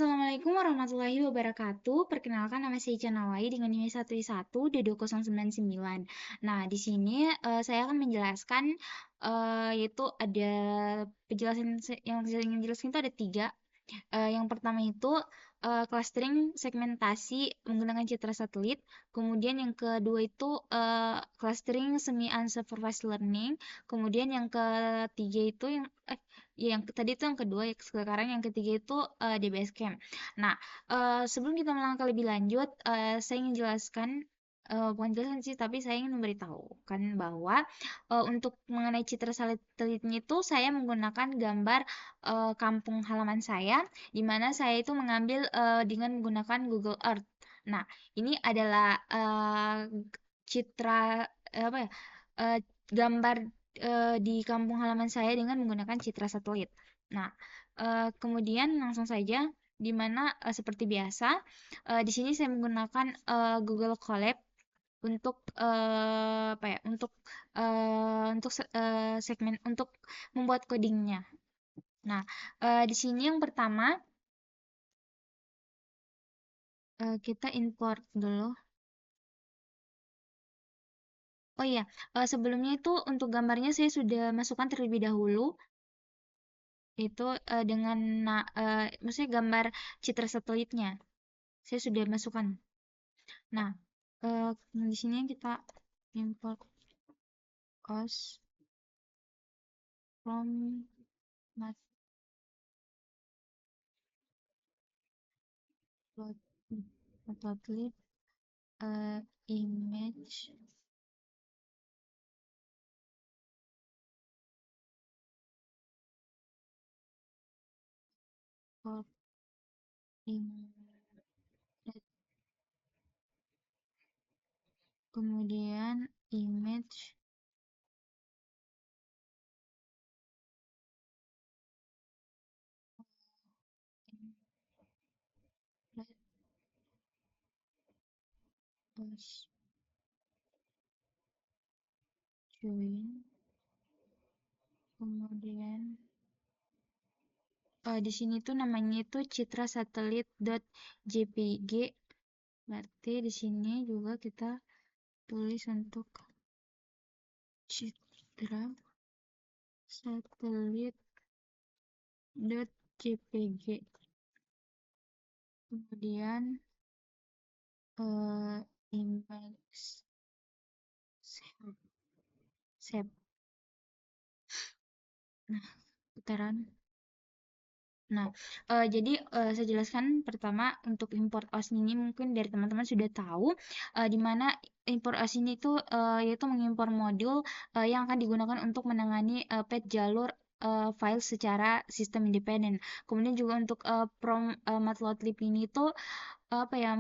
Assalamualaikum warahmatullahi wabarakatuh. Perkenalkan, nama saya Ica Nawai dengan NIM 1I1 D2099. Nah, di sini saya akan menjelaskan yaitu ada penjelasan yang saya ingin jelaskan itu ada tiga. Yang pertama itu clustering segmentasi menggunakan citra satelit. Kemudian yang kedua itu clustering semi unsupervised learning. Kemudian yang ketiga itu yang tadi itu yang kedua, ya sekarang yang ketiga itu DBS Camp. Nah, sebelum kita melangkah lebih lanjut, saya ingin jelaskan, bukan jelaskan sih, tapi saya ingin memberitahukan bahwa untuk mengenai citra satelitnya itu saya menggunakan gambar kampung halaman saya, di mana saya itu mengambil dengan menggunakan Google Earth. Nah, ini adalah citra apa ya? eh, Gambar di kampung halaman saya dengan menggunakan citra satelit. Nah, kemudian langsung saja di mana seperti biasa di sini saya menggunakan Google Colab untuk apa ya? Segmen untuk membuat codingnya. Nah, di sini yang pertama kita import dulu. Oh iya, sebelumnya itu untuk gambarnya saya sudah masukkan terlebih dahulu. Itu dengan maksudnya gambar citra satelitnya. Saya sudah masukkan. Nah, di sini kita import cost from matplotlib image for image, kemudian image plus join, kemudian di sini tuh namanya itu citra satelit.jpg. Berarti di sini juga kita tulis untuk citra satelit.jpg. Kemudian image save. Nah, putaran. Nah, jadi saya jelaskan pertama untuk import OS ini mungkin dari teman-teman sudah tahu di mana import OS ini tuh yaitu mengimpor modul yang akan digunakan untuk menangani pet jalur file secara sistem independen. Kemudian juga untuk matplotlib ini tuh apa ya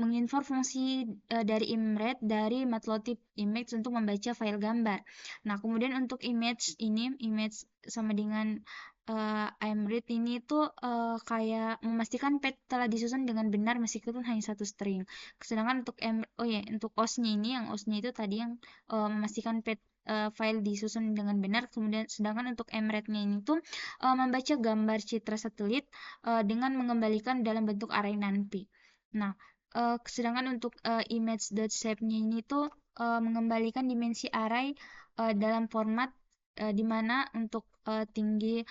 menginfor fungsi dari imret dari matplotlib image untuk membaca file gambar. Nah, kemudian untuk image sama dengan imret ini tuh kayak memastikan pet telah disusun dengan benar meskipun hanya satu string. Sedangkan untuk untuk OS-nya ini, yang OS-nya itu tadi yang memastikan pet file disusun dengan benar. Kemudian sedangkan untuk emret-nya ini tuh membaca gambar citra satelit dengan mengembalikan dalam bentuk array NaN-P. Nah, sedangkan untuk image.shape-nya ini tuh mengembalikan dimensi array dalam format di mana untuk tinggi,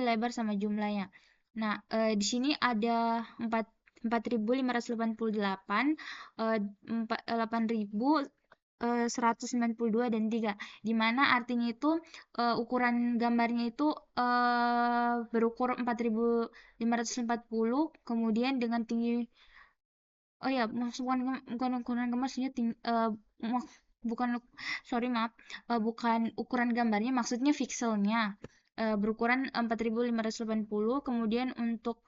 lebar sama jumlahnya. Nah, di sini ada 4.588, 8.192 dan 3, di mana artinya itu ukuran gambarnya itu berukur 4.540, kemudian dengan tinggi, oh ya, bukan ukuran gambar, maksudnya bukan, sorry maaf, bukan ukuran gambarnya, maksudnya pixelnya berukuran 4.580. Kemudian untuk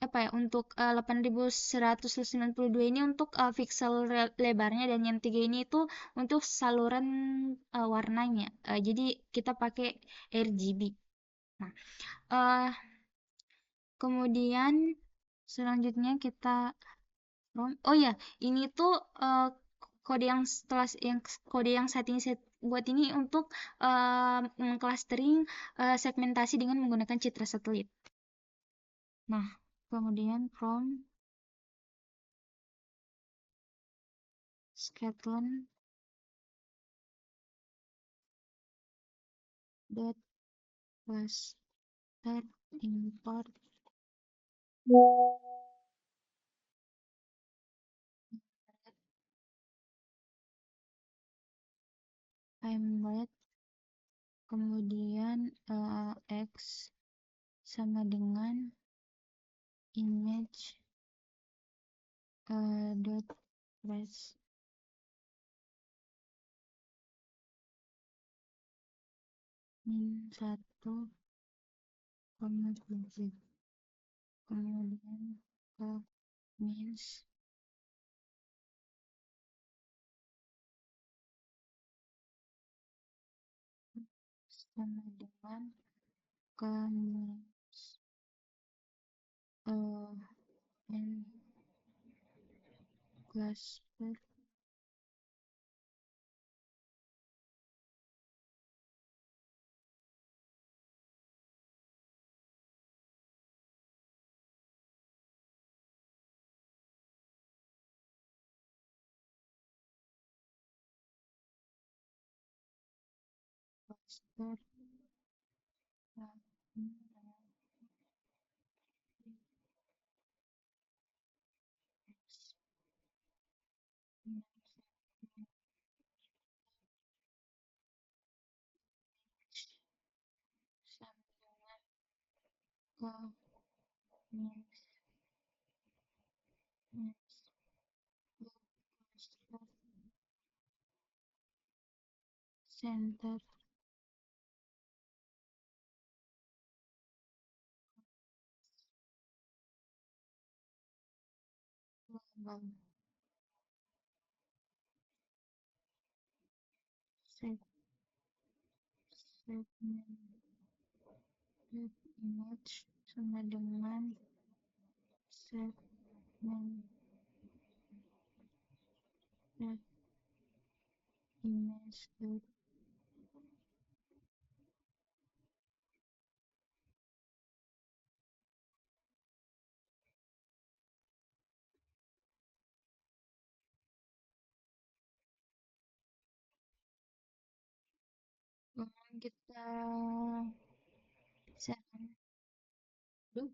apa ya, untuk 8.192 ini untuk pixel lebarnya, dan yang 3 ini itu untuk saluran warnanya. Jadi kita pakai RGB. Nah, kemudian selanjutnya kita oh ya, ini tuh kode yang saat ini saya buat ini untuk mengclustering segmentasi dengan menggunakan citra satelit. Nah, kemudian from Scotland dot cluster import embed, kemudian x sama dengan image dot res min 1,7, kemudian ke means sama dengan ke means n cluster cluster sama dengan ke means cluster center global set segment image sama dengan segment image kemudian kita set dulu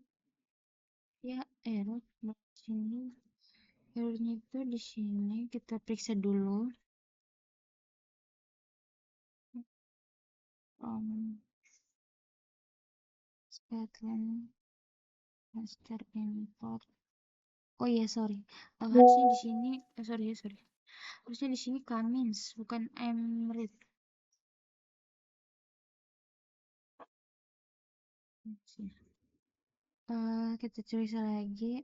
ya error di sini, errornya itu di sini kita periksa dulu Scotland master import. Oh iya, sorry. Harusnya di sini, sorry. Harusnya di sini Cummins, bukan Emirates. Kita tulis lagi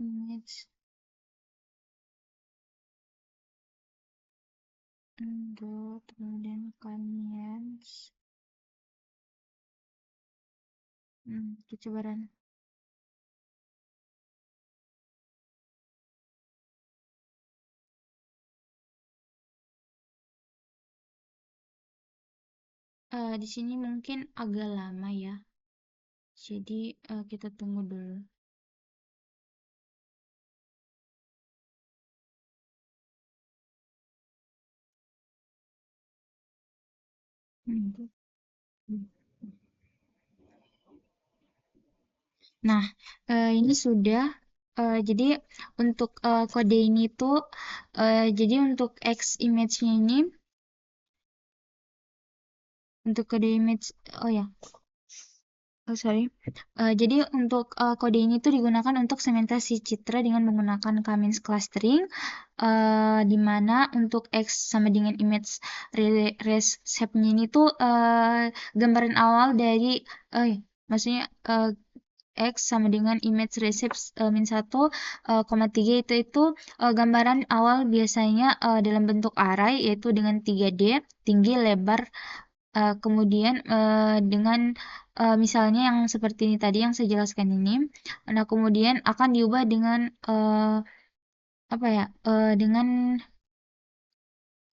image dot kemudian Cummins. Kita coba run. Di sini mungkin agak lama ya. Jadi kita tunggu dulu. Nah, ini sudah. Jadi untuk kode ini tuh, jadi untuk X image-nya ini, untuk kode image, oh ya, oh sorry. Jadi untuk kode ini tuh digunakan untuk segmentasi citra dengan menggunakan Cummins clustering, di mana untuk X sama dengan image res shape-nya ini tuh gambaran awal dari, maksudnya X sama dengan image recept min 1,3 itu gambaran awal biasanya dalam bentuk array yaitu dengan 3D tinggi lebar, kemudian dengan misalnya yang seperti ini tadi yang saya jelaskan ini. Nah, kemudian akan diubah dengan apa ya, dengan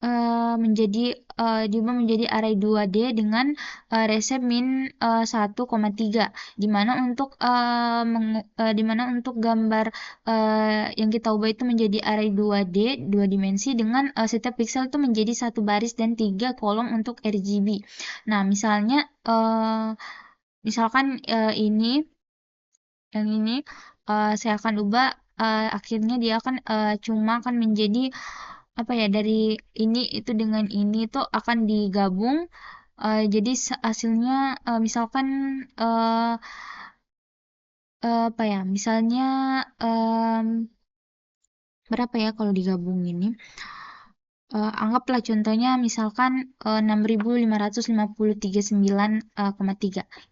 diubah menjadi array 2D dengan resep min 1,3, di mana untuk gambar yang kita ubah itu menjadi array 2D 2 dimensi dengan setiap pixel itu menjadi satu baris dan 3 kolom untuk RGB. Nah, misalkan ini yang ini saya akan ubah, akhirnya dia akan cuma akan menjadi apa ya, dari ini itu dengan ini tuh akan digabung, jadi hasilnya misalkan eh, apa ya, misalnya berapa ya kalau digabung ini. Anggaplah contohnya misalkan 6.553,9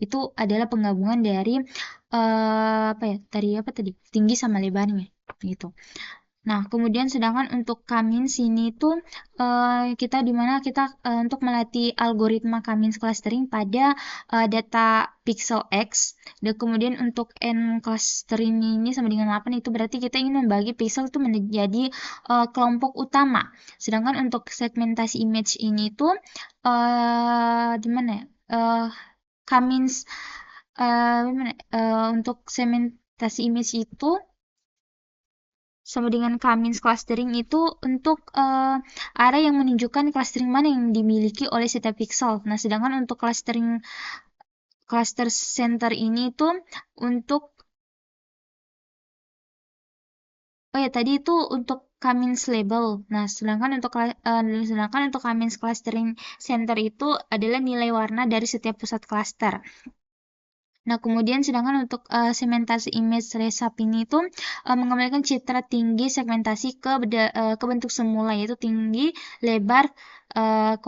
itu adalah penggabungan dari apa ya, tadi tinggi sama lebarnya gitu. Nah, kemudian sedangkan untuk Kamins ini tuh kita dimana kita untuk melatih algoritma Kamins clustering pada data pixel X, dan kemudian untuk n clustering ini sama dengan 8 itu berarti kita ingin membagi pixel itu menjadi kelompok utama. Sedangkan untuk segmentasi image ini tuh di mana ya? Kamins gimana? Untuk segmentasi image itu sama dengan Kamins clustering itu untuk area yang menunjukkan clustering mana yang dimiliki oleh setiap pixel. Nah, sedangkan untuk cluster center ini tuh untuk tadi itu untuk Kamins label. Nah, sedangkan untuk Kamins clustering center itu adalah nilai warna dari setiap pusat cluster. Nah, kemudian sedangkan untuk segmentasi image resap ini itu mengembalikan citra tinggi segmentasi ke bentuk semula, yaitu tinggi, lebar, 3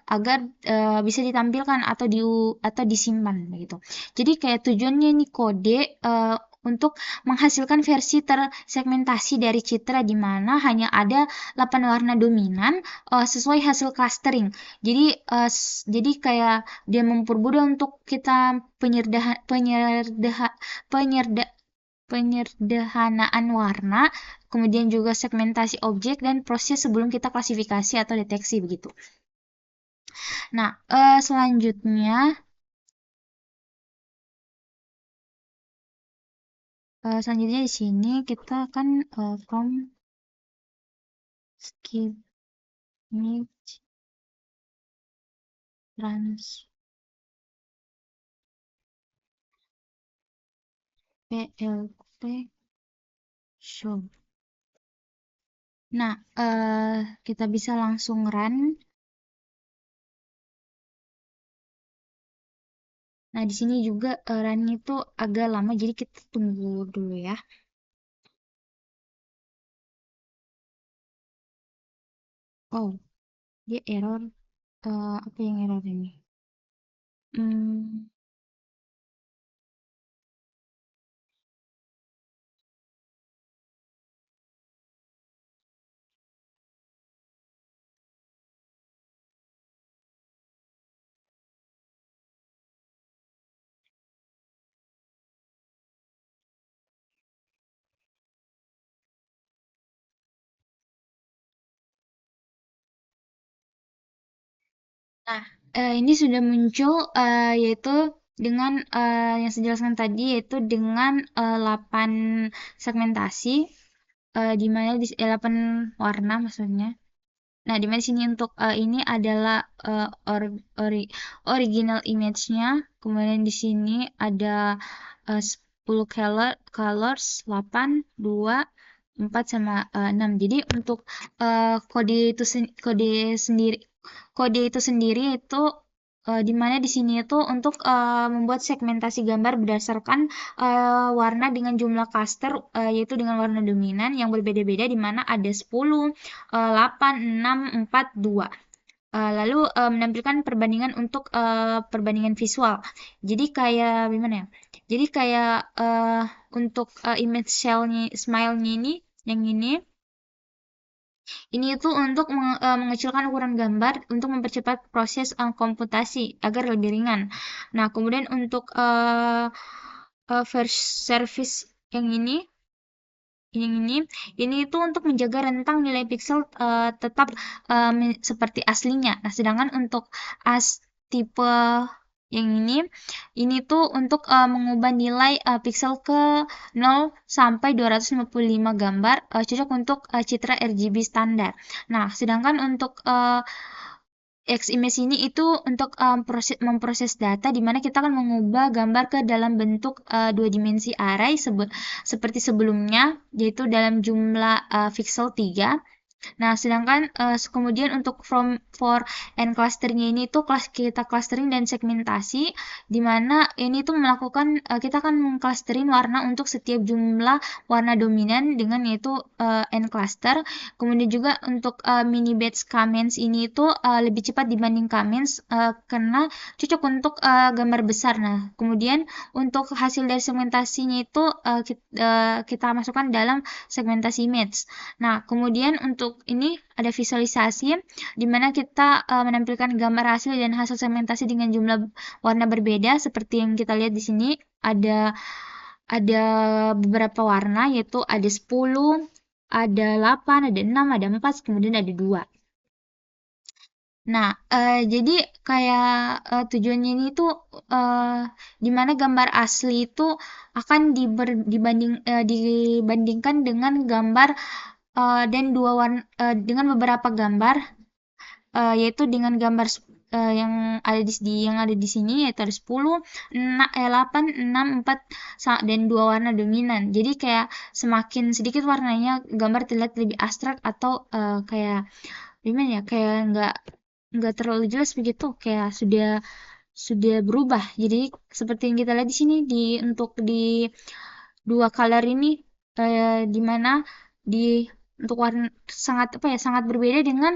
agar bisa ditampilkan atau disimpan begitu. Jadi kayak tujuannya ini kode untuk menghasilkan versi tersegmentasi dari citra di mana hanya ada 8 warna dominan sesuai hasil clustering. Jadi kayak dia mempermudah untuk kita penyederhanaan warna, kemudian juga segmentasi objek dan proses sebelum kita klasifikasi atau deteksi begitu. Nah, selanjutnya di sini kita akan from skip image trans PLT show. Nah, kita bisa langsung run. Nah, di sini juga run itu agak lama, jadi kita tunggu dulu ya. Oh, dia error. Apa yang error ini? Hmm, Nah, ini sudah muncul yaitu dengan yang saya jelaskan tadi, yaitu dengan 8 segmentasi, di mana 8 warna maksudnya. Nah, di mana sini untuk ini adalah original image-nya. Kemudian di sini ada 10 colors, 8, 2, 4 sama 6. Jadi untuk kode itu sendiri itu di mana di sini itu untuk membuat segmentasi gambar berdasarkan warna dengan jumlah cluster, yaitu dengan warna dominan yang berbeda-beda, di mana ada 10, 8, 6, 4, 2. Lalu menampilkan perbandingan untuk perbandingan visual. Jadi kayak gimana ya? Jadi kayak untuk image smile-nya ini, yang ini itu untuk mengecilkan ukuran gambar untuk mempercepat proses komputasi agar lebih ringan. Nah, kemudian untuk service yang ini ini ini itu untuk menjaga rentang nilai piksel tetap seperti aslinya. Nah, sedangkan untuk as tipe yang ini tuh untuk mengubah nilai piksel ke 0 sampai 255 gambar, cocok untuk citra RGB standar. Nah, sedangkan untuk Ximage ini itu untuk memproses data di mana kita akan mengubah gambar ke dalam bentuk dua dimensi array seperti sebelumnya, yaitu dalam jumlah pixel 3. Nah, sedangkan kemudian untuk for and clustering ini tuh kita clustering dan segmentasi, di mana ini tuh melakukan kita akan mengclustering warna untuk setiap jumlah warna dominan dengan yaitu n cluster. Kemudian juga untuk mini batch comments ini tuh lebih cepat dibanding comments karena cocok untuk gambar besar. Nah, kemudian untuk hasil dari segmentasinya itu kita masukkan dalam segmentasi image. Nah, kemudian untuk ini ada visualisasi di mana kita menampilkan gambar asli dan hasil segmentasi dengan jumlah warna berbeda seperti yang kita lihat di sini ada beberapa warna yaitu ada 10, ada 8, ada 6, ada 4, kemudian ada 2. Nah, jadi kayak tujuannya ini tuh di mana gambar asli itu akan dibandingkan dengan gambar dan dengan beberapa gambar yaitu dengan gambar yang ada di sini yaitu ada 10, 8, 6, 4 dan dua warna dominan. Jadi kayak semakin sedikit warnanya gambar terlihat lebih abstrak atau kayak gimana ya? Kayak nggak terlalu jelas begitu, kayak sudah berubah. Jadi seperti yang kita lihat di sini untuk di dua color ini di mana di untuk warna sangat apa ya sangat berbeda dengan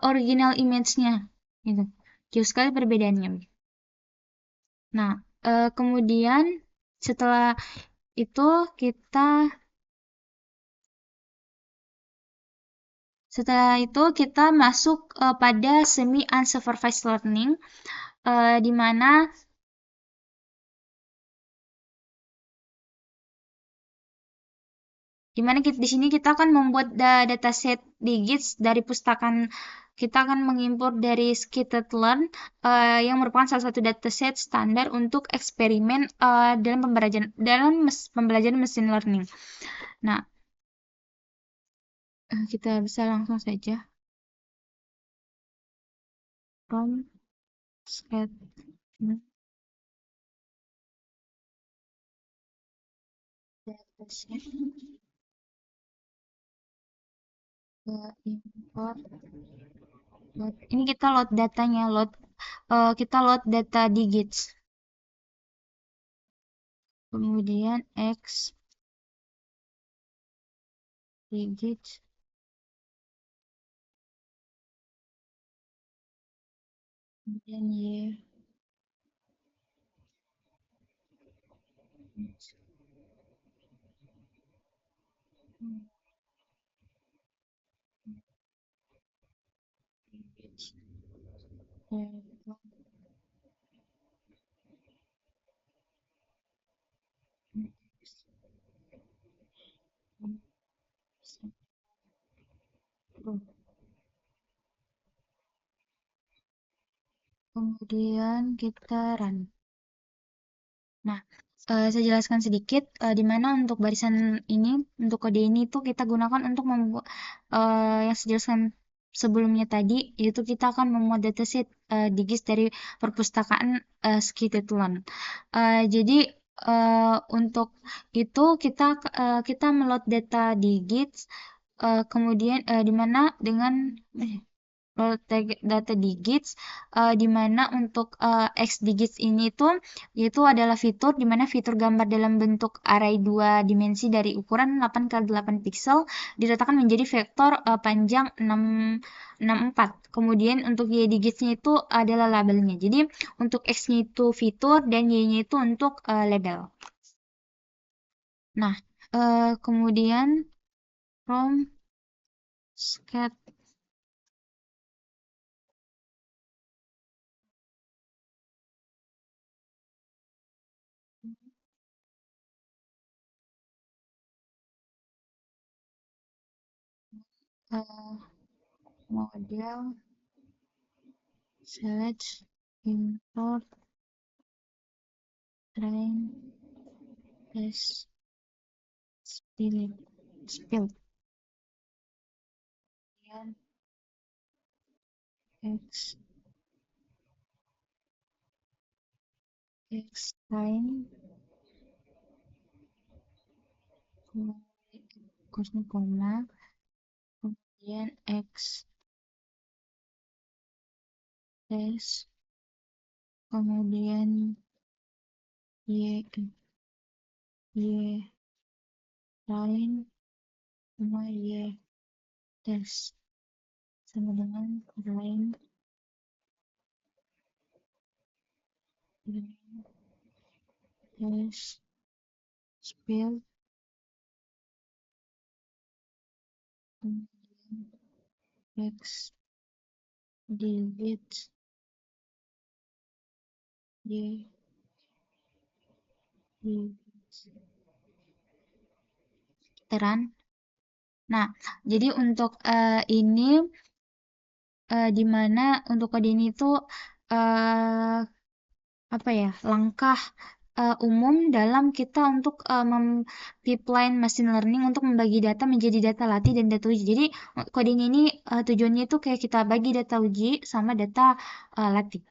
original image-nya gitu. Jauh sekali perbedaannya. Nah, kemudian setelah itu kita masuk pada semi unsupervised learning di mana di sini kita akan membuat dataset digits dari pustakaan kita akan mengimpor dari scikit-learn yang merupakan salah satu dataset standar untuk eksperimen dalam pembelajaran mesin learning. Nah, kita bisa langsung saja from scikit dataset import. Ini kita load datanya, kita load data digits. Kemudian X digits. Kemudian Y. Kemudian kita run. Nah, saya jelaskan sedikit di mana untuk barisan ini, untuk kode ini tuh kita gunakan untuk membuat yang saya jelaskan sebelumnya tadi, yaitu kita akan memuat dataset digits dari perpustakaan scikit-learn. Jadi untuk itu kita meload data digits, kemudian di mana dengan data digits di mana untuk X digits ini tuh yaitu adalah fitur di mana fitur gambar dalam bentuk array dua dimensi dari ukuran 8x8 pixel diletakkan menjadi vektor panjang 64. Kemudian untuk Y digitsnya itu adalah labelnya. Jadi untuk X-nya itu fitur dan Y-nya itu untuk label. Nah, kemudian from scat uh, model select import train test spilled kemudian x x train kosnya koma kemudian x test kemudian y y train sama y test sama dengan train test spilled kemudian x delete y delete teran. Nah, jadi untuk ini di mana untuk kode ini tuh eh apa ya, langkah umum dalam kita untuk pipeline machine learning untuk membagi data menjadi data latih dan data uji. Jadi coding ini tujuannya itu kayak kita bagi data uji sama data latih.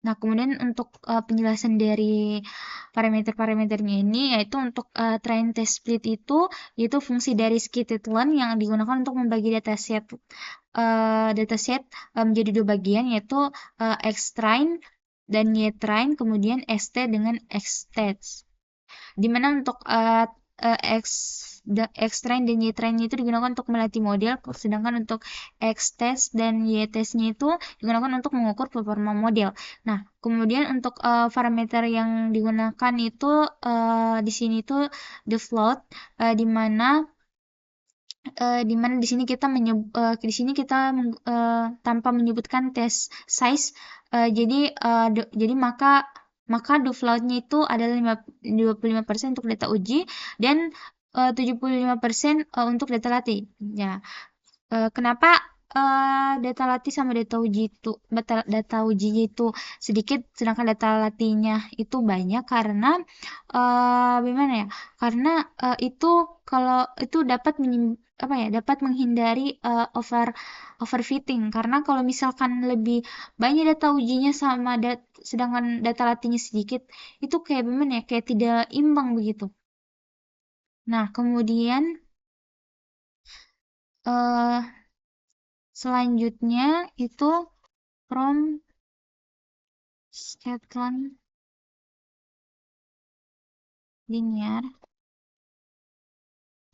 Nah, kemudian untuk penjelasan dari parameter-parameternya ini yaitu untuk train test split itu yaitu fungsi dari scikit-learn yang digunakan untuk membagi dataset menjadi dua bagian yaitu xtrain dan ytrain kemudian xt dengan xtest. Dimana untuk X X-train dan Y-train itu digunakan untuk melatih model, sedangkan untuk X-test dan Y-testnya itu digunakan untuk mengukur performa model. Nah, kemudian untuk parameter yang digunakan itu di sini tuh the float, di mana di sini kita tanpa menyebutkan test size jadi maka do float-nya itu adalah 25% untuk data uji dan 75% untuk data latih. Ya, kenapa data latih sama data ujinya itu sedikit sedangkan data latihnya itu banyak karena gimana ya? Karena itu kalau itu dapat menghindari overfitting karena kalau misalkan lebih banyak data ujinya sedangkan data latihnya sedikit itu kayak gimana ya? Kayak tidak imbang begitu. Nah, kemudian eh selanjutnya itu from Scotland linear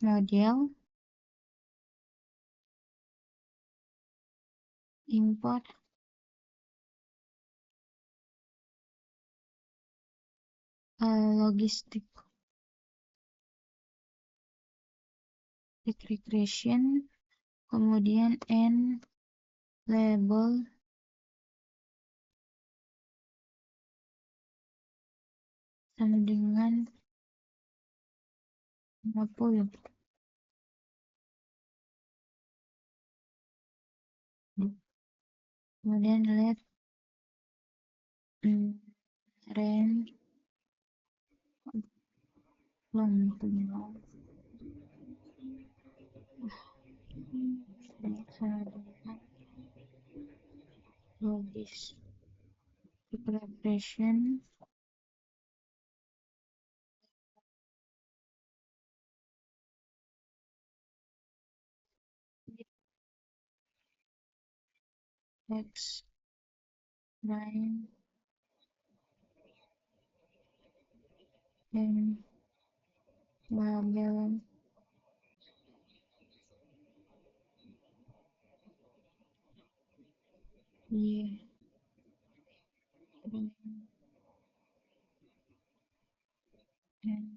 model import logistic regression kemudian n label sama dengan 50. Kemudian let range long sama dengan logis regression x prime and label y and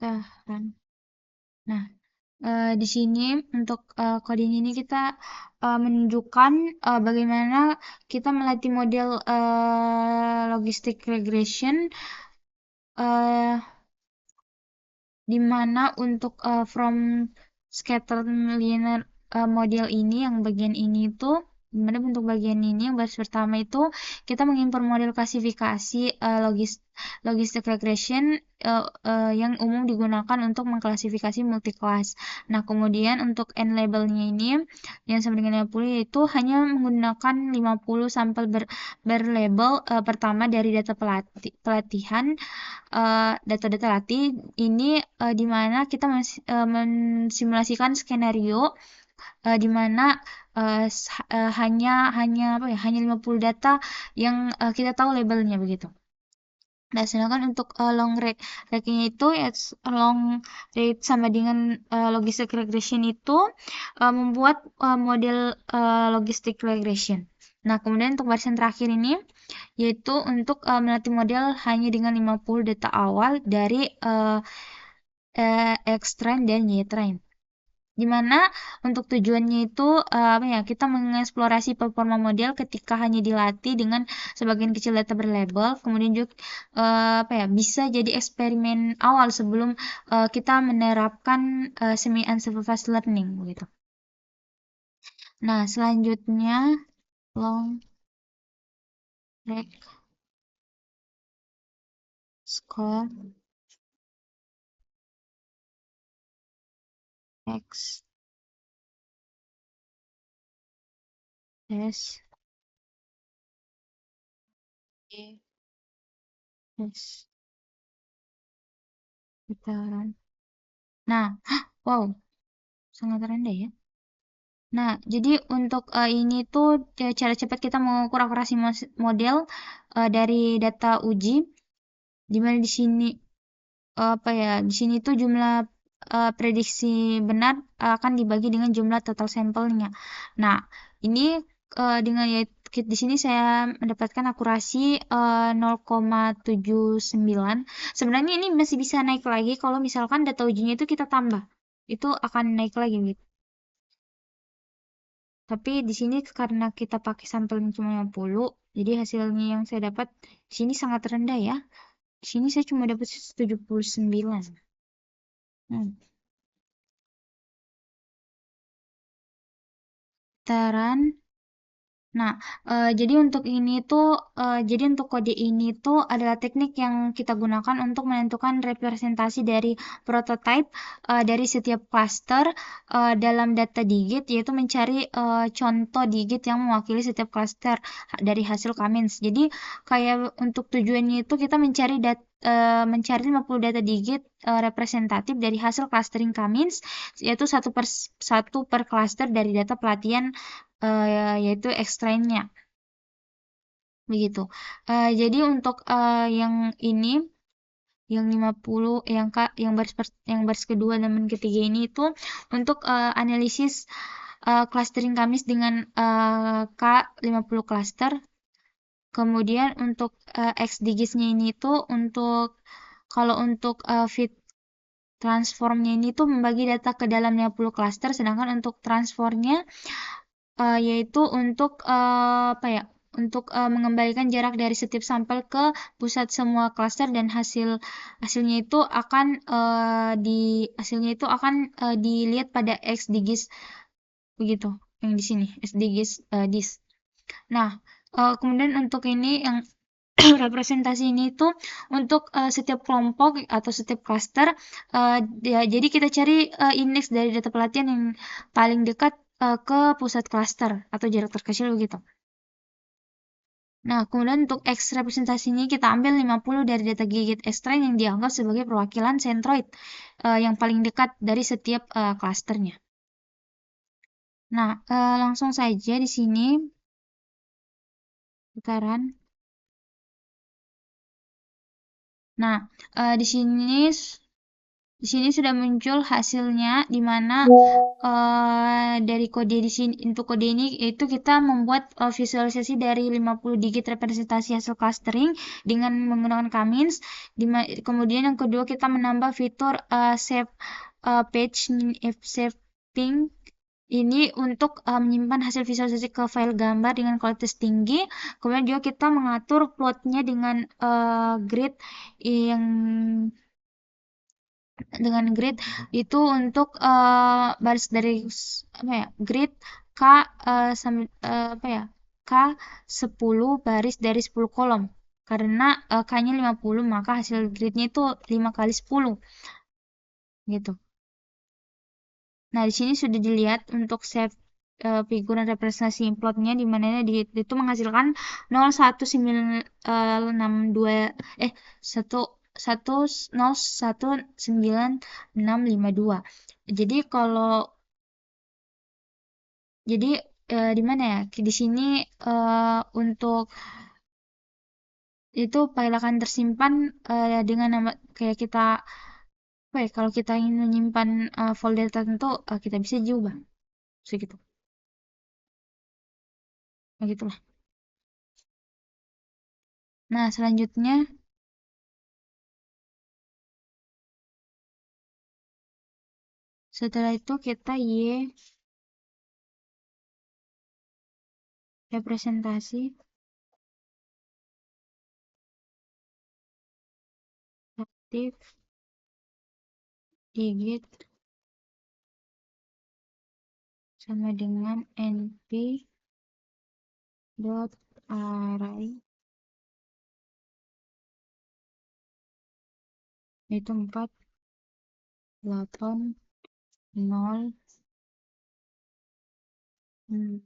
tahan. Nah, di sini untuk coding ini kita menunjukkan bagaimana kita melatih model logistic regression dimana untuk from scattered linear model ini yang bagian ini itu dimana bentuk bagian ini yang baris pertama itu kita mengimpor model klasifikasi logistic regression yang umum digunakan untuk mengklasifikasi multiclass. Nah, kemudian untuk n labelnya ini yang sama dengan 50 yaitu hanya menggunakan 50 sampel berlabel pertama dari data pelatihan data-data latih ini di mana kita mensimulasikan skenario di mana hanya apa ya hanya 50 data yang kita tahu labelnya begitu. Nah, sedangkan untuk long range-nya itu ya long range sama dengan logistic regression itu membuat model logistic regression. Nah, kemudian untuk barisan terakhir ini yaitu untuk melatih model hanya dengan 50 data awal dari X-train dan Y-train. Dimana untuk tujuannya itu apa ya kita mengeksplorasi performa model ketika hanya dilatih dengan sebagian kecil data berlabel, kemudian juga apa ya bisa jadi eksperimen awal sebelum kita menerapkan semi unsupervised learning gitu. Nah, selanjutnya long range score X S E S putaran. Nah, wow, sangat rendah ya. Nah, jadi untuk ini tuh cara cepat kita mengukur akurasi model dari data uji, di mana di sini apa ya, di sini tuh jumlah prediksi benar akan dibagi dengan jumlah total sampelnya. Nah, ini dengan ya di sini saya mendapatkan akurasi 0,79. Sebenarnya ini masih bisa naik lagi kalau misalkan data ujinya itu kita tambah. Itu akan naik lagi gitu. Tapi di sini karena kita pakai sampelnya cuma 50, jadi hasilnya yang saya dapat di sini sangat rendah ya. Di sini saya cuma dapat 79. Hmm. Taran. Nah, jadi untuk ini tuh, jadi untuk kode ini tuh adalah teknik yang kita gunakan untuk menentukan representasi dari prototype dari setiap cluster dalam data digit, yaitu mencari contoh digit yang mewakili setiap cluster dari hasil Cummins. Jadi kayak untuk tujuannya itu kita mencari 50 data digit representatif dari hasil clustering Cummins, yaitu satu per cluster dari data pelatihan yaitu extrainnya begitu. Jadi untuk yang ini yang 50 yang baris kedua dan ketiga ini itu untuk analisis clustering Kamis dengan K50 cluster. Kemudian untuk X digisnya ini itu untuk kalau untuk fit transformnya ini tuh membagi data ke dalam 50 cluster, sedangkan untuk transformnya yaitu untuk apa ya? Untuk mengembalikan jarak dari setiap sampel ke pusat semua klaster dan hasilnya itu akan dilihat pada x digis begitu yang di sini x digis dis. Nah, kemudian untuk ini yang representasi ini itu untuk setiap kelompok atau setiap klaster. Jadi kita cari indeks dari data pelatihan yang paling dekat ke pusat klaster atau jarak terkecil begitu. Nah, kemudian untuk X representasi ini kita ambil 50 dari data gigit X-train yang dianggap sebagai perwakilan centroid yang paling dekat dari setiap klasternya. Nah, langsung saja di sini putaran. Nah, di sini sudah muncul hasilnya di mana dari kode di sini untuk kode ini itu kita membuat visualisasi dari 50 digit representasi hasil clustering dengan menggunakan Cummins. Kemudian yang kedua kita menambah fitur save page saving ini untuk menyimpan hasil visualisasi ke file gambar dengan kualitas tinggi. Kemudian juga kita mengatur plotnya dengan grid yang dengan grid itu untuk baris dari apa ya, grid K apa ya, K 10 baris dari 10 kolom. Karena K-nya 50, maka hasil gridnya itu 5 kali 10 gitu. Nah, di sini sudah dilihat untuk shape figur dan representasi plotnya di mana itu menghasilkan 01962 1 1 01962. Jadi kalau jadi di mana ya? Di sini untuk itu file akan tersimpan dengan nama kayak kita apa ya, kalau kita ingin menyimpan folder tertentu kita bisa juga segitu. Begitulah. Nah, selanjutnya setelah itu kita representasi aktif digit sama dengan np dot array itu 4 8 0 6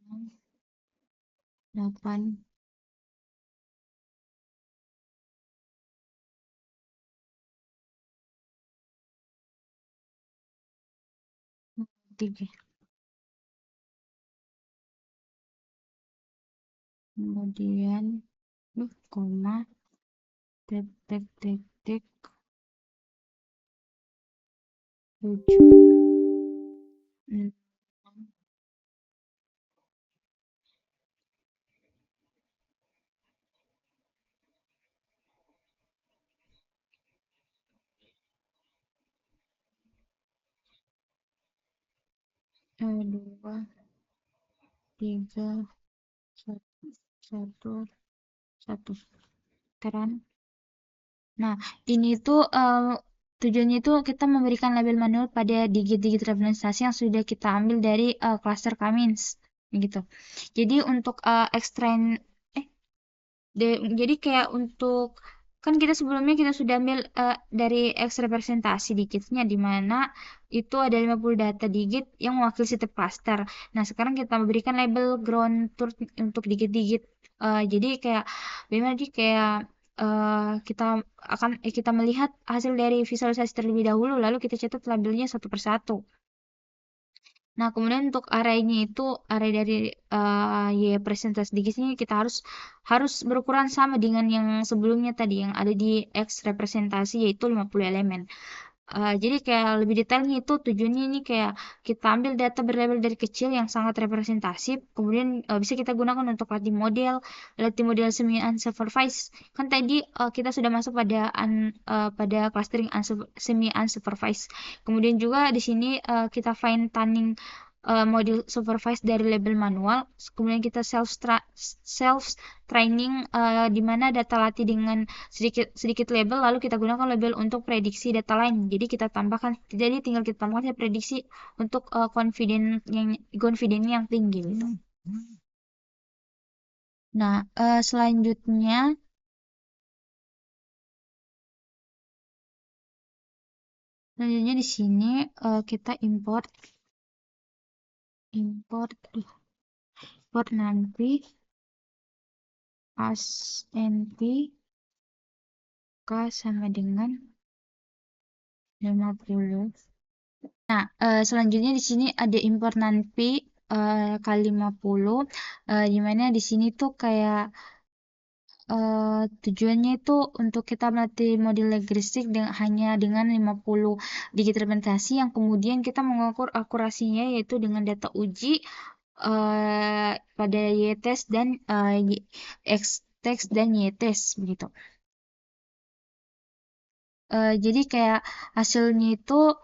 8 3. Kemudian koma tek tek tek tek 7 6 2 3 1 1 Keren. Nah, ini tuh tujuannya itu kita memberikan label manual pada digit-digit representasi yang sudah kita ambil dari cluster Cummins, gitu. Jadi untuk extrain jadi kayak untuk kan kita sebelumnya kita sudah ambil dari X representasi digitnya di mana itu ada 50 data digit yang mewakili setiap cluster. Nah, sekarang kita memberikan label ground truth untuk digit-digit. Jadi kayak bagaimana sih kayak kita kita melihat hasil dari visualisasi terlebih dahulu lalu kita catat labelnya satu persatu. Nah, kemudian untuk array-nya itu array dari Y presentasi digit ini kita harus berukuran sama dengan yang sebelumnya tadi yang ada di X representasi yaitu 50 elemen. Jadi kayak lebih detailnya itu tujuannya ini kayak kita ambil data berlabel dari kecil yang sangat representatif, kemudian bisa kita gunakan untuk latih model semi unsupervised. Kan tadi kita sudah masuk pada clustering semi unsupervised. Kemudian juga di sini kita fine tuning model supervised dari label manual, kemudian kita self training di mana data latih dengan sedikit label lalu kita gunakan label untuk prediksi data lain. Jadi kita tambahkan, jadi tinggal kita tambahkan prediksi untuk confident yang tinggi gitu. Nah, selanjutnya di sini kita import nanti as np k sama dengan 50. Nah, selanjutnya di sini ada import nanti kali 50 di mana di sini tuh kayak tujuannya itu untuk kita melatih model logistik hanya dengan 50 digit representasi yang kemudian kita mengukur akurasinya yaitu dengan data uji pada y-test dan x-test dan y-test begitu. Jadi kayak hasilnya itu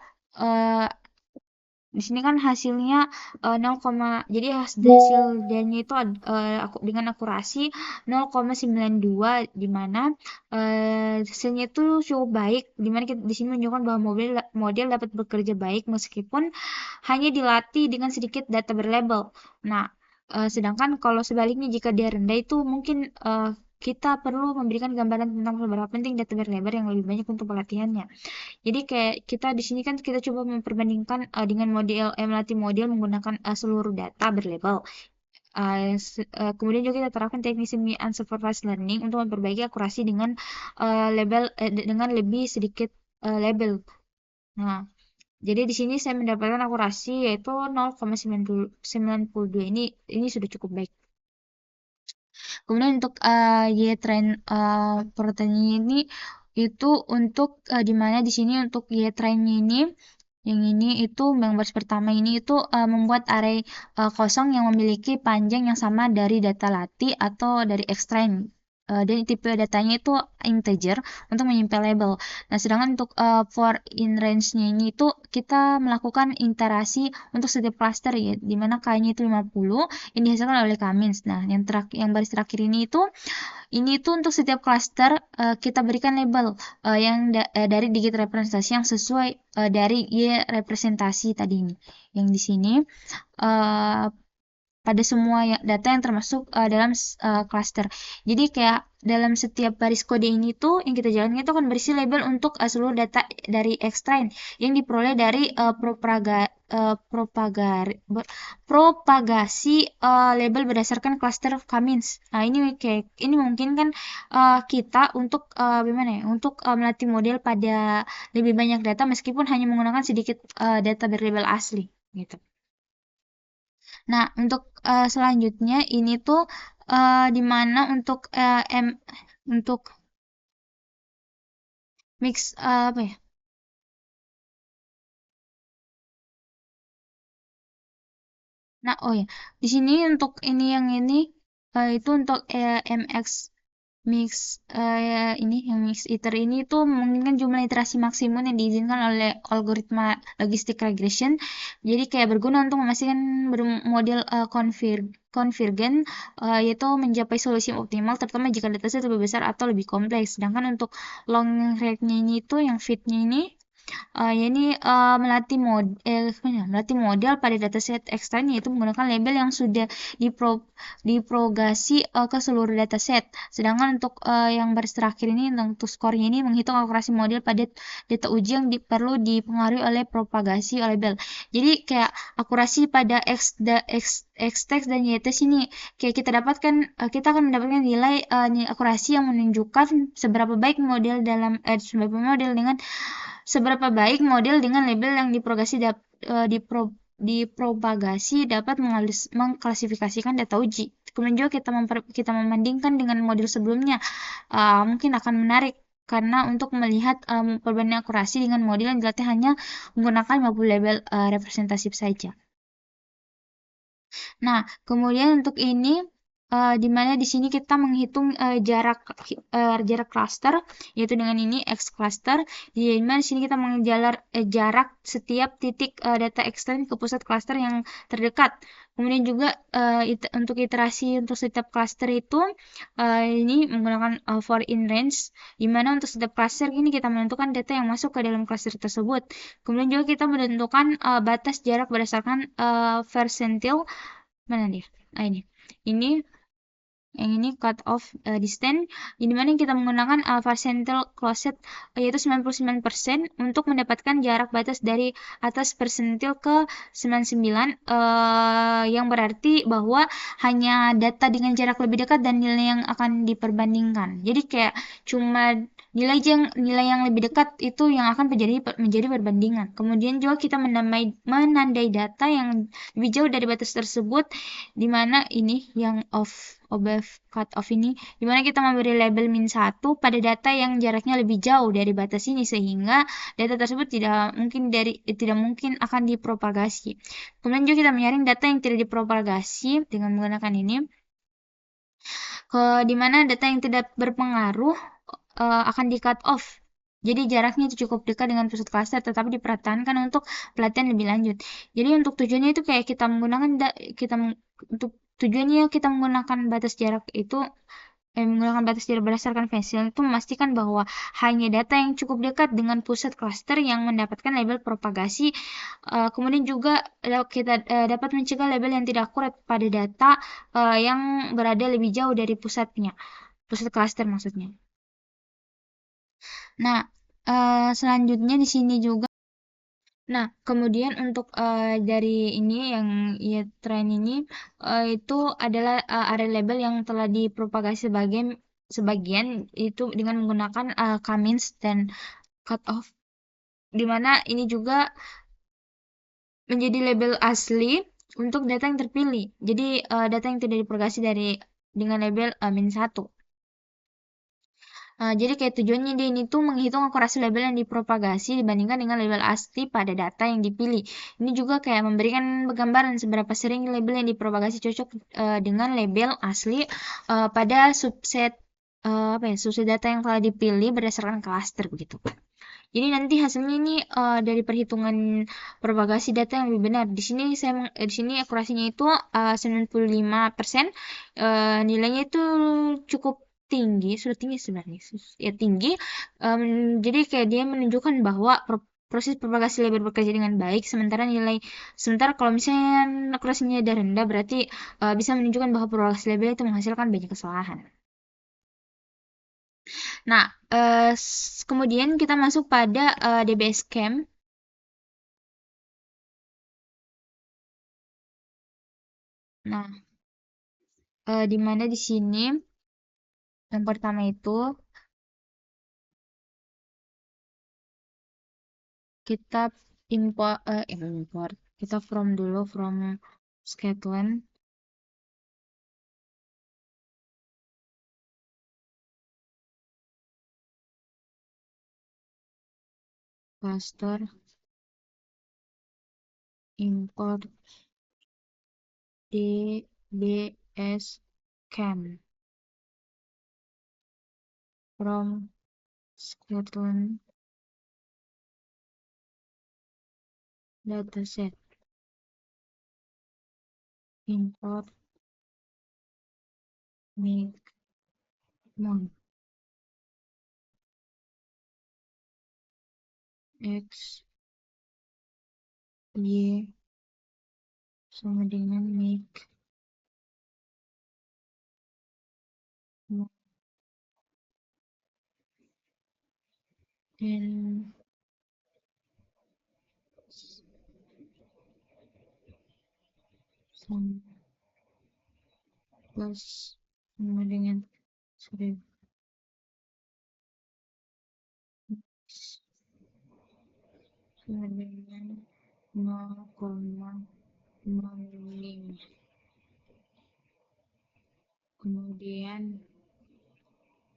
Di sini kan hasilnya 0, jadi hasil dannya itu dengan akurasi 0,92, di mana hasilnya itu cukup baik, di mana di sini menunjukkan bahwa model dapat bekerja baik meskipun hanya dilatih dengan sedikit data berlabel. Nah, sedangkan kalau sebaliknya jika dia rendah itu mungkin kita perlu memberikan gambaran tentang seberapa penting data berlabel yang lebih banyak untuk pelatihannya. Jadi kayak kita di sini kan kita coba memperbandingkan dengan melatih model menggunakan seluruh data berlabel. Kemudian juga kita terapkan teknik semi unsupervised learning untuk memperbaiki akurasi dengan dengan lebih sedikit label. Nah, jadi di sini saya mendapatkan akurasi yaitu 0,92. Ini sudah cukup baik. Kemudian untuk Y-train proteinnya ini itu untuk di mana di sini untuk Y-trainnya ini yang ini itu yang baris pertama ini itu membuat array kosong yang memiliki panjang yang sama dari data latih atau dari extrain. Dan tipe datanya itu integer untuk menyimpan label. Nah, sedangkan untuk for in range-nya ini itu kita melakukan iterasi untuk setiap cluster ya, di mana K-nya itu 50 yang dihasilkan oleh K-means. Nah, yang baris terakhir ini tuh untuk setiap cluster kita berikan label dari digit representasi yang sesuai dari Y representasi tadi ini. Yang di sini uh, pada semua data yang termasuk dalam cluster. Jadi kayak dalam setiap baris kode ini tuh yang kita jalankan itu akan berisi label untuk seluruh data dari extrain yang diperoleh dari propagasi label berdasarkan cluster Cummins. Nah, ini mungkin kan kita untuk gimana ya? Untuk melatih model pada lebih banyak data meskipun hanya menggunakan sedikit data berlabel asli gitu. Nah, untuk selanjutnya ini tuh di mana untuk mix apa ya? Nah, oh ya, di sini untuk ini yang ini itu untuk MX mix ini yang mix iter ini tuh memungkinkan jumlah iterasi maksimum yang diizinkan oleh algoritma logistic regression. Jadi kayak berguna untuk memastikan model convergen yaitu mencapai solusi optimal terutama jika dataset lebih besar atau lebih kompleks. Sedangkan untuk long range-nya ini tuh yang fit-nya ini ya ini melatih model pada dataset ekstern yaitu menggunakan label yang sudah diprogasi ke seluruh dataset. Sedangkan untuk yang baris terakhir ini untuk skornya ini menghitung akurasi model pada data uji yang perlu dipengaruhi oleh propagasi label. Jadi kayak akurasi pada X text dan Y text ini kayak kita akan mendapatkan nilai akurasi yang menunjukkan seberapa baik model seberapa baik model dengan label yang dipropagasi dapat mengklasifikasikan data uji. Kemudian juga kita membandingkan dengan model sebelumnya, mungkin akan menarik karena untuk melihat perbandingan akurasi dengan model yang dilatih hanya menggunakan 50 label representatif saja. Nah, kemudian untuk ini di mana di sini kita menghitung jarak cluster yaitu dengan ini X cluster, di mana di sini kita mengejar jarak setiap titik data extend ke pusat cluster yang terdekat. Kemudian juga untuk iterasi untuk setiap cluster itu ini menggunakan for in range, di mana untuk setiap cluster ini kita menentukan data yang masuk ke dalam cluster tersebut. Kemudian juga kita menentukan batas jarak berdasarkan percentile mana dia? Ini yang ini cut off distance, di mana kita menggunakan percentile closed yaitu 99% untuk mendapatkan jarak batas dari atas persentil ke 99 yang berarti bahwa hanya data dengan jarak lebih dekat dan nilai yang akan diperbandingkan. Jadi kayak cuma nilai yang lebih dekat itu yang akan menjadi perbandingan. Kemudian juga kita menandai data yang lebih jauh dari batas tersebut, di mana ini yang above cut off ini, di mana kita memberi label -1 pada data yang jaraknya lebih jauh dari batas ini sehingga data tersebut tidak mungkin akan dipropagasi. Kemudian juga kita menyaring data yang tidak dipropagasi dengan menggunakan ini, di mana data yang tidak berpengaruh akan di cut off Jadi jaraknya itu cukup dekat dengan pusat klaster, tetapi dipertahankan untuk pelatihan lebih lanjut. Jadi untuk tujuannya itu kayak kita menggunakan untuk tujuannya kita menggunakan batas jarak itu menggunakan batas jarak berdasarkan facial itu memastikan bahwa hanya data yang cukup dekat dengan pusat klaster yang mendapatkan label propagasi. Kemudian juga kita dapat mencegah label yang tidak akurat pada data yang berada lebih jauh dari pusatnya, pusat klaster maksudnya. Nah, selanjutnya di sini juga. Nah, kemudian untuk dari ini yang ya tren ini itu adalah area label yang telah dipropagasi sebagian itu dengan menggunakan Cummins dan cutoff, di mana ini juga menjadi label asli untuk data yang terpilih. Jadi data yang tidak dipropagasi dengan label -1. Jadi kayak tujuannya dia ini tuh menghitung akurasi label yang dipropagasi dibandingkan dengan label asli pada data yang dipilih. Ini juga kayak memberikan gambaran seberapa sering label yang dipropagasi cocok dengan label asli pada subset subset data yang telah dipilih berdasarkan klaster begitu. Jadi nanti hasilnya ini dari perhitungan propagasi data yang lebih benar. Di sini akurasinya itu 95%. Nilainya itu cukup tinggi, sudah tinggi sebenarnya. Ya tinggi. Jadi kayak dia menunjukkan bahwa proses propagasi label bekerja dengan baik, sementara kalau misalnya akurasinya udah rendah berarti bisa menunjukkan bahwa propagasi label itu menghasilkan banyak kesalahan. Nah, kemudian kita masuk pada DBS Camp. Nah, di mana di sini yang pertama itu kita import, kita from Scotland, cluster, import DBS Camp from Scotland dataset, import make mon x y sama dengan make mon n sama plus sama dengan 1000 sama dengan 0,05. Kemudian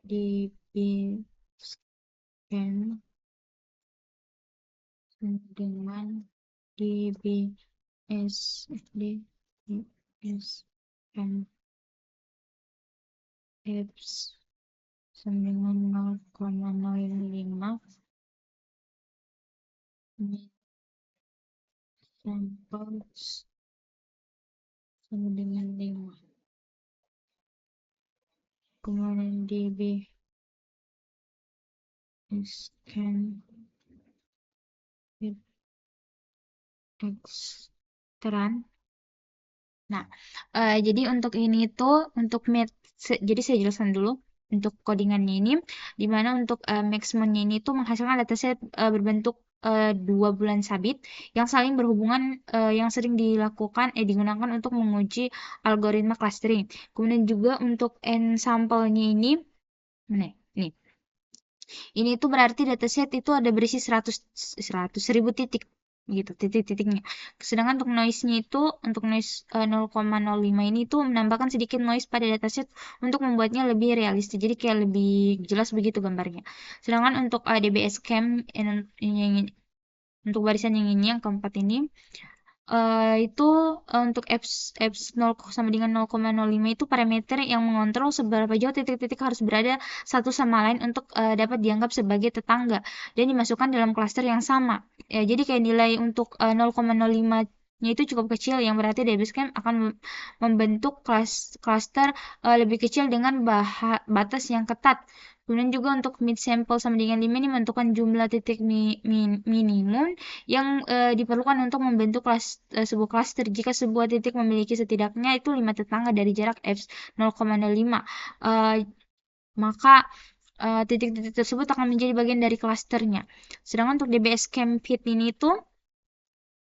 dibiskan dengan dbs dbs kan apps sama dengan 0,05 samples sama dengan 5. Kemudian dbs kan teran. Nah, jadi untuk ini tuh jadi saya jelaskan dulu untuk codingannya ini, di mana untuk maxmonnya ini tuh menghasilkan dataset berbentuk 2 bulan sabit yang saling berhubungan yang sering digunakan untuk menguji algoritma clustering. Kemudian juga untuk n-sample-nya ini, mana ya? Ini tuh berarti dataset itu ada berisi 1000 titik gitu, titik-titiknya. Sedangkan untuk noise 0,05 ini tuh menambahkan sedikit noise pada dataset untuk membuatnya lebih realistis. Jadi kayak lebih jelas begitu gambarnya. Sedangkan untuk DBS Cam untuk barisan yang ini yang keempat ini Itu untuk apps 0 sama dengan 0,05 itu parameter yang mengontrol seberapa jauh titik-titik harus berada satu sama lain untuk dapat dianggap sebagai tetangga dan dimasukkan dalam klaster yang sama. Ya, jadi kayak nilai untuk 0,05 nya itu cukup kecil yang berarti Basecamp akan membentuk klaster lebih kecil dengan batas yang ketat. Kemudian juga untuk mid sample sama dengan 5 ini menentukan jumlah titik minimum yang diperlukan untuk membentuk sebuah klaster jika sebuah titik memiliki setidaknya itu 5 tetangga dari jarak f 0,05. Maka titik-titik tersebut akan menjadi bagian dari klasternya. Sedangkan untuk DBS Campit ini tuh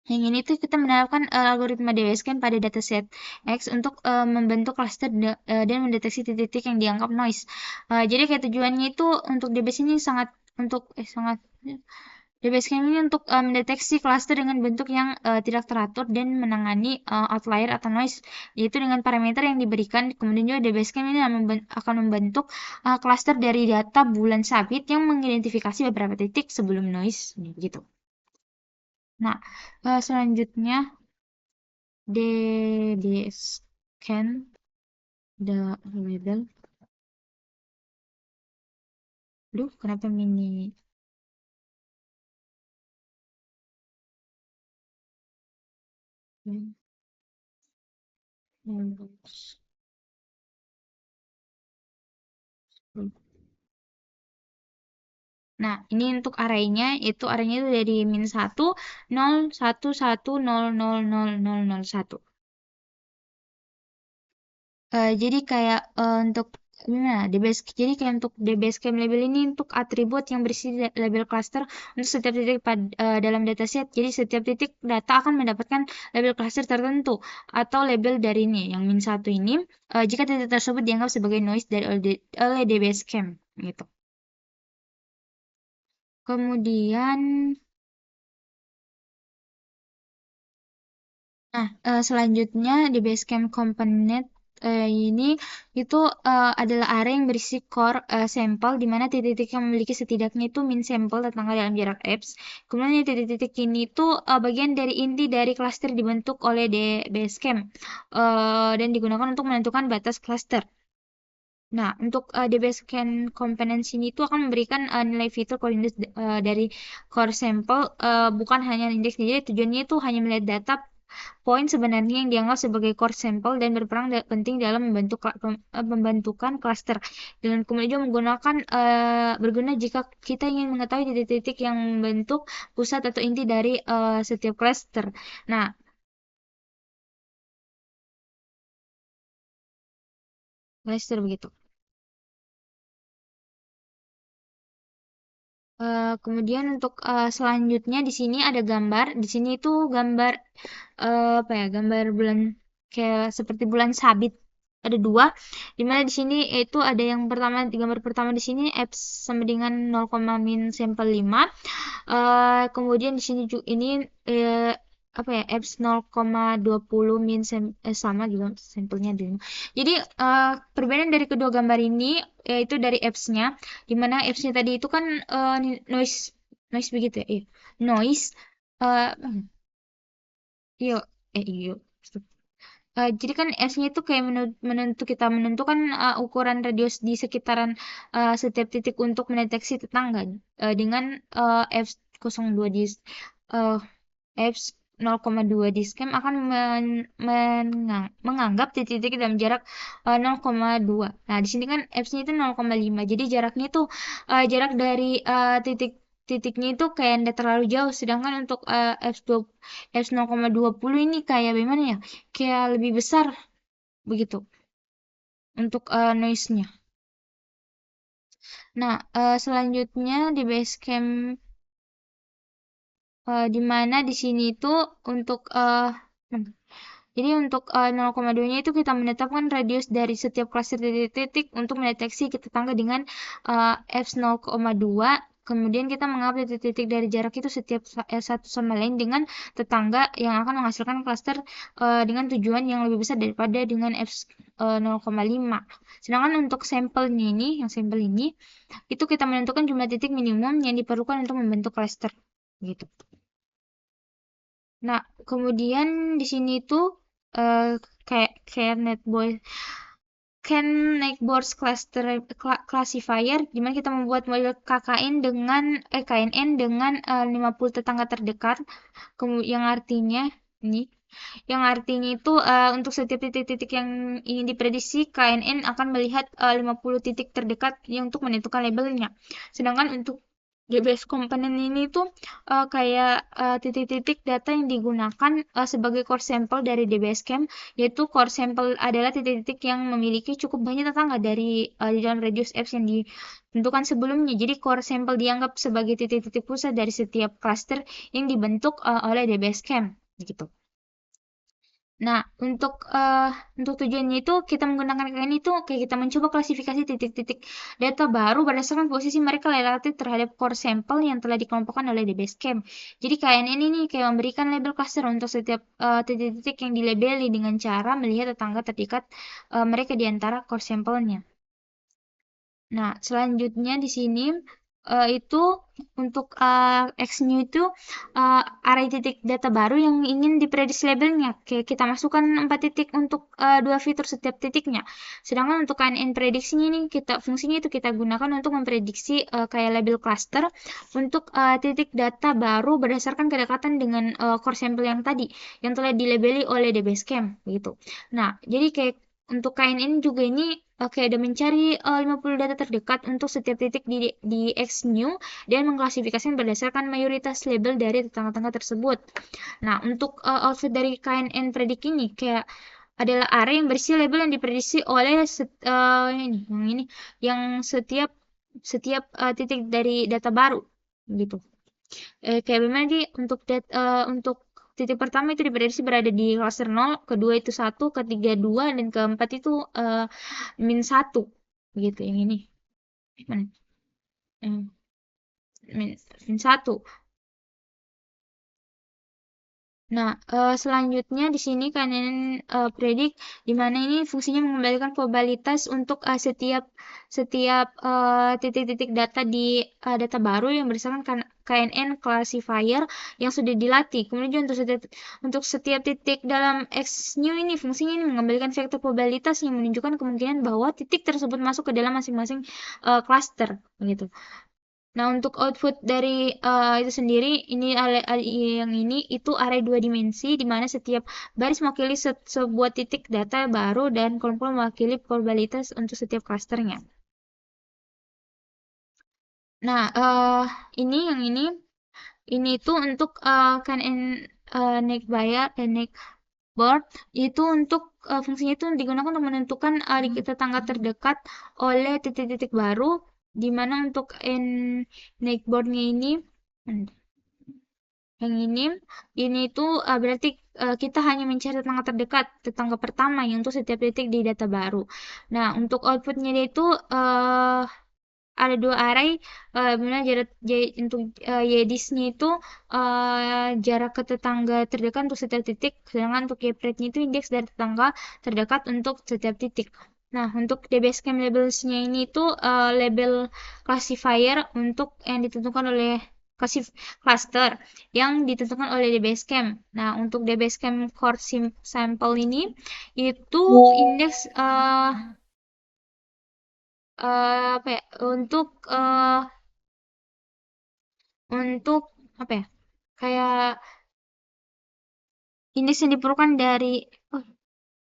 yang ini tuh kita menerapkan algoritma DBSCAN pada dataset X untuk membentuk klaster dan mendeteksi titik-titik yang dianggap noise. Jadi kayak tujuannya itu untuk DBS ini sangat DBSCAN ini untuk mendeteksi klaster dengan bentuk yang tidak teratur dan menangani outlier atau noise, yaitu dengan parameter yang diberikan. Kemudian juga DBSCAN ini akan membentuk klaster dari data bulan sabit yang mengidentifikasi beberapa titik sebelum noise, gitu. Nah, selanjutnya scan the label. Duh, kenapa mini? Nah, ini untuk arraynya, itu arraynya itu dari -1, 0, 1, 1, 0, 0, 0, 0, 0, 1. Jadi kayak untuk gimana? Jadi kayak untuk DBSCAM label ini untuk atribut yang berisi label cluster untuk setiap titik dalam dataset. Jadi setiap titik data akan mendapatkan label cluster tertentu atau label dari ini yang -1 ini jika titik tersebut dianggap sebagai noise dari oleh DBSCAM gitu. Kemudian nah, selanjutnya di Basecamp Component ini itu adalah array yang berisi core sampel di mana titik-titik yang memiliki setidaknya itu min sampel tetangga dalam jarak apps. Kemudian titik-titik ini itu bagian dari inti dari cluster dibentuk oleh Basecamp dan digunakan untuk menentukan batas cluster. Nah, untuk DBSCAN Components ini itu akan memberikan nilai fitur koordinat dari core sampel, bukan hanya indeksnya. Jadi tujuannya itu hanya melihat data poin sebenarnya yang dianggap sebagai core sampel dan berperan penting dalam pembentukan cluster. Dan kemudian juga berguna jika kita ingin mengetahui titik-titik yang membentuk pusat atau inti dari setiap cluster. Nah, cluster begitu. Kemudian untuk selanjutnya di sini ada gambar. Di sini itu gambar apa ya? Gambar bulan kayak seperti bulan sabit. Ada dua. Dimana di sini itu ada yang pertama, gambar pertama di sini F sama dengan 0, min sampel 5. Kemudian di sini juga ini apa ya? F 0,20 min sama juga sampelnya di. Jadi perbedaan dari kedua gambar ini yaitu dari apps-nya, dimana apps-nya tadi itu kan noise noise begitu ya, iya. Noise, uh, iyo, iyo. Jadi kan apps-nya itu kayak kita menentukan ukuran radius di sekitaran setiap titik untuk mendeteksi tetangga dengan apps 02 di uh, apps 0,2 di scam akan menganggap titik-titik dalam jarak 0,2. Nah, di sini kan apps-nya itu 0,5. Jadi jaraknya itu jarak dari titiknya itu kayak tidak terlalu jauh. Sedangkan untuk apps 0,20 ini kayak bagaimana ya? Kayak lebih besar begitu untuk noise-nya. Nah, selanjutnya di Basecamp di mana di sini itu untuk jadi untuk 0,2-nya itu kita menetapkan radius dari setiap klaster titik-titik untuk mendeteksi tetangga dengan f 0,2. Kemudian kita mengambil titik-titik dari jarak itu setiap satu sama lain dengan tetangga yang akan menghasilkan klaster dengan tujuan yang lebih besar daripada dengan f 0,5. Sedangkan untuk sampelnya ini, yang sampel ini, itu kita menentukan jumlah titik minimum yang diperlukan untuk membentuk klaster. Gitu. Nah, kemudian di sini tuh eh, kayak kayak netboy can Netboards cluster classifier di mana kita membuat model KKN dengan KNN dengan 50 tetangga terdekat yang artinya ini yang artinya itu untuk setiap titik-titik yang ingin diprediksi KNN akan melihat 50 titik terdekat yang untuk menentukan labelnya. Sedangkan untuk GBS komponen ini tuh kayak titik-titik data yang digunakan sebagai core sample dari DBS Camp, yaitu core sample adalah titik-titik yang memiliki cukup banyak tetangga dari di dalam radius F yang ditentukan sebelumnya. Jadi core sample dianggap sebagai titik-titik pusat dari setiap cluster yang dibentuk oleh DBS Camp gitu. Nah, untuk tujuannya itu kita menggunakan KNN itu kayak kita mencoba klasifikasi titik-titik data baru berdasarkan posisi mereka relatif terhadap core sample yang telah dikelompokkan oleh DBSCAM. Jadi KNN ini kayak memberikan label cluster untuk setiap titik-titik yang dilabeli dengan cara melihat tetangga terdekat mereka di antara core sampelnya. Nah, selanjutnya di sini itu untuk X-new itu array titik data baru yang ingin diprediksi labelnya. Kayak kita masukkan 4 titik untuk 2 fitur setiap titiknya. Sedangkan untuk KNN prediksinya ini fungsinya itu kita gunakan untuk memprediksi kayak label cluster untuk titik data baru berdasarkan kedekatan dengan core sample yang tadi yang telah dilabeli oleh DBSCAM gitu. Nah, jadi kayak untuk KNN juga ini oke, ada mencari 50 data terdekat untuk setiap titik di Xnew dan mengklasifikasikan berdasarkan mayoritas label dari tetangga-tetangga tersebut. Nah, untuk output dari KNN Predict ini kayak adalah array yang berisi label yang diprediksi oleh yang setiap setiap titik dari data baru gitu. Kayak memang di untuk titik pertama itu diprediksi berada di cluster 0, kedua itu 1, ketiga 2, dan keempat itu min 1 gitu yang ini. Mana? Hmm, min 1. Nah, selanjutnya di sini kalian predik di mana ini fungsinya mengembalikan probabilitas untuk setiap setiap titik-titik data di data baru yang berdasarkan KNN classifier yang sudah dilatih. Kemudian untuk setiap titik dalam XNew ini fungsinya ini mengembalikan vektor probabilitas yang menunjukkan kemungkinan bahwa titik tersebut masuk ke dalam masing-masing cluster gitu. Nah, untuk output dari itu sendiri, ini yang ini itu array 2 dimensi, di mana setiap baris mewakili sebuah titik data baru dan kolom mewakili probabilitas untuk setiap clusternya. Nah, ini yang ini itu untuk kan neck buyer dan neck board itu untuk fungsinya itu digunakan untuk menentukan tetangga terdekat oleh titik-titik baru, di mana untuk boardnya ini yang ini tuh berarti kita hanya mencari tetangga terdekat, tetangga pertama yang untuk setiap titik di data baru. Nah, untuk outputnya itu ada dua array, benar jarak untuk YDIS-nya itu jarak ke tetangga terdekat untuk setiap titik, sedangkan untuk YPRED-nya itu indeks dari tetangga terdekat untuk setiap titik. Nah, untuk DBSCAM labels-nya ini itu label classifier untuk yang ditentukan oleh cluster yang ditentukan oleh DBSCAM. Nah, untuk DBSCAM core sample ini itu indeks apa ya untuk apa ya kayak indeks yang diperlukan dari oh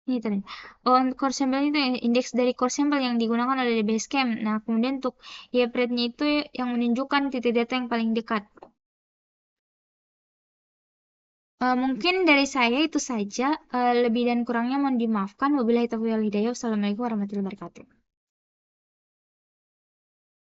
ini tadi untuk core sample itu indeks dari core sample yang digunakan oleh Basecamp. Nah, kemudian untuk YPRED-nya itu yang menunjukkan titik data yang paling dekat. Mungkin dari saya itu saja. Lebih dan kurangnya mohon dimaafkan. Wabillahi taufiq wal hidayah. Wassalamualaikum warahmatullahi wabarakatuh.